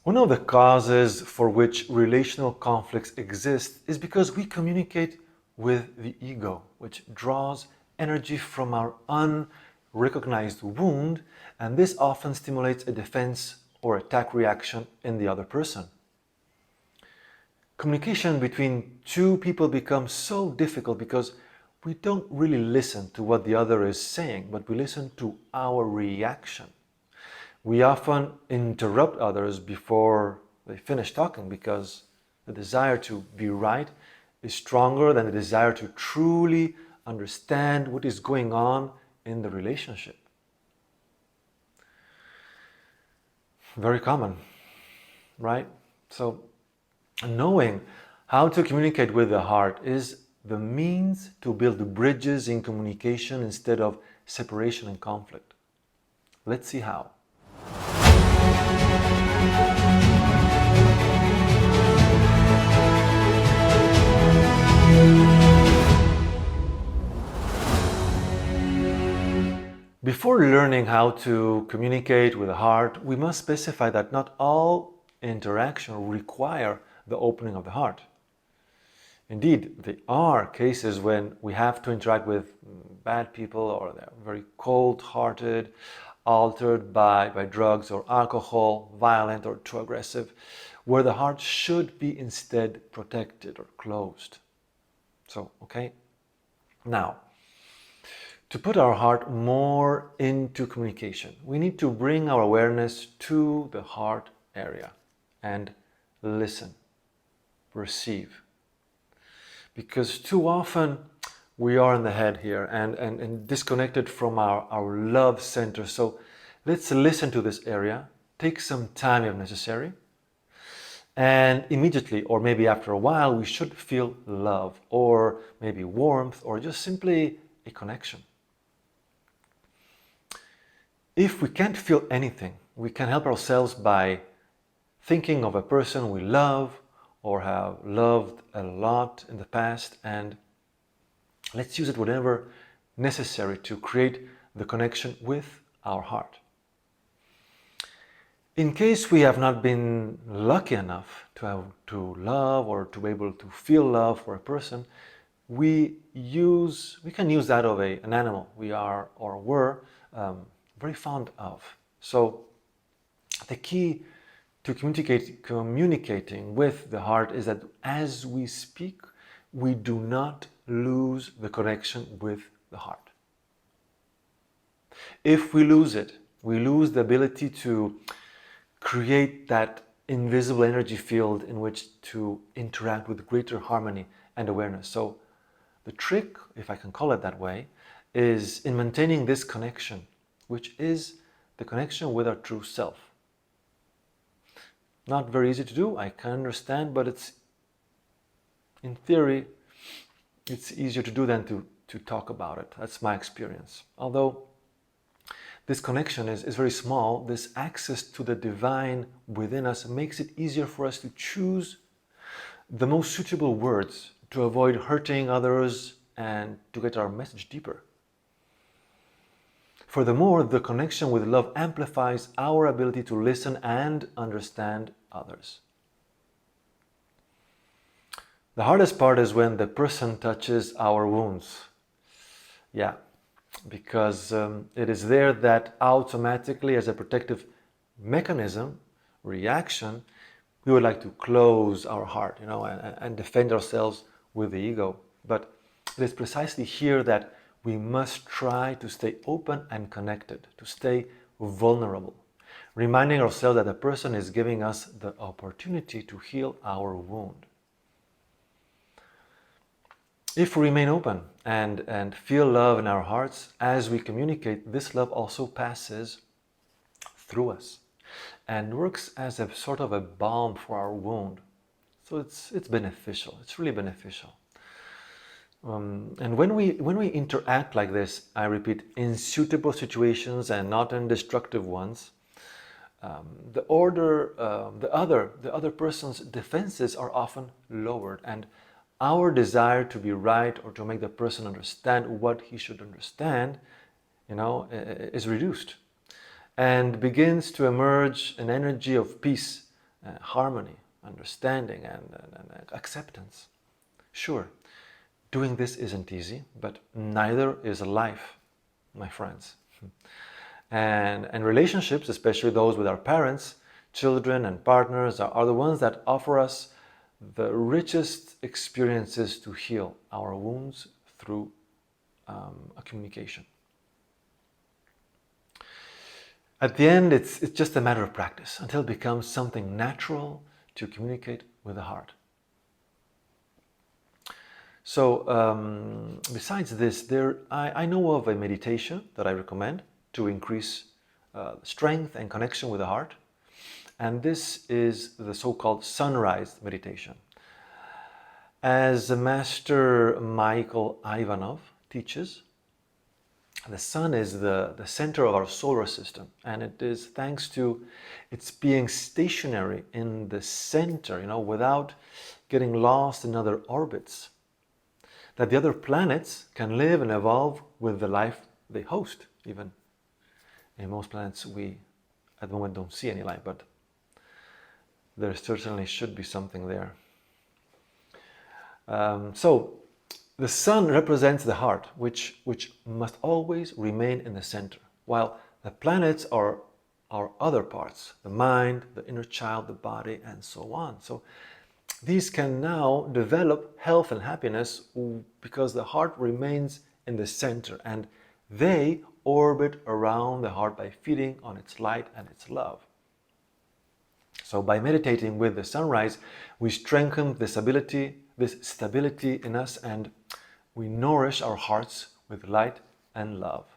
One of the causes for which relational conflicts exist is because we communicate with the ego, which draws energy from our unrecognized wound, and this often stimulates a defense or attack reaction in the other person. Communication between two people becomes so difficult because we don't really listen to what the other is saying, but we listen to our reaction. We often interrupt others before they finish talking because the desire to be right is stronger than the desire to truly understand what is going on in the relationship. Very common, right? So, knowing how to communicate with the heart is the means to build bridges in communication instead of separation and conflict. Let's see how. Before learning how to communicate with the heart, we must specify that not all interaction require the opening of the heart. Indeed, there are cases when we have to interact with bad people or they're very cold-hearted, altered by drugs or alcohol, violent or too aggressive, where the heart should be instead protected or closed. So, okay? Now, to put our heart more into communication, we need to bring our awareness to the heart area and listen, receive. Because too often we are in the head here and disconnected from our love center. So let's listen to this area, take some time if necessary, and immediately, or maybe after a while, we should feel love or maybe warmth or just simply a connection. If we can't feel anything, we can help ourselves by thinking of a person we love or have loved a lot in the past, and let's use it whenever necessary to create the connection with our heart. In case we have not been lucky enough to love or to be able to feel love for a person, we can use that of an animal we are or were very fond of. So the key to communicating with the heart is that as we speak, we do not lose the connection with the heart. If we lose it, we lose the ability to create that invisible energy field in which to interact with greater harmony and awareness. So the trick, if I can call it that way, is in maintaining this connection, which is the connection with our true self. Not very easy to do, I can understand, but in theory, it's easier to do than to talk about it. That's my experience. Although this connection is very small, this access to the divine within us makes it easier for us to choose the most suitable words to avoid hurting others and to get our message deeper. Furthermore, the connection with love amplifies our ability to listen and understand others. The hardest part is when the person touches our wounds. Yeah, because it is there that automatically, as a protective mechanism, reaction, we would like to close our heart, and defend ourselves with the ego. But it is precisely here that we must try to stay open and connected, to stay vulnerable, reminding ourselves that the person is giving us the opportunity to heal our wound. If we remain open and feel love in our hearts, as we communicate, this love also passes through us and works as a sort of a balm for our wound. So it's beneficial, it's really beneficial. And when we interact like this, I repeat, in suitable situations and not in destructive ones, the other person's defenses are often lowered, and our desire to be right or to make the person understand what he should understand, is reduced, and begins to emerge an energy of peace harmony, understanding, and acceptance. Sure, doing this isn't easy, but neither is life, my friends. And relationships, especially those with our parents, children, and partners, are the ones that offer us the richest experiences to heal our wounds through a communication. At the end, it's just a matter of practice until it becomes something natural to communicate with the heart. So, besides this, I know of a meditation that I recommend to increase strength and connection with the heart. And this is the so-called sunrise meditation. As Master Michael Ivanov teaches, the sun is the center of our solar system, and it is thanks to its being stationary in the center, without getting lost in other orbits, that the other planets can live and evolve with the life they host. Even in most planets, we at the moment don't see any life, but there certainly should be something there. So the sun represents the heart, which must always remain in the center, while the planets are our other parts, the mind, the inner child, the body, and so on. So these can now develop health and happiness because the heart remains in the center, and they orbit around the heart by feeding on its light and its love. So by meditating with the sunrise, we strengthen this stability in us, and we nourish our hearts with light and love.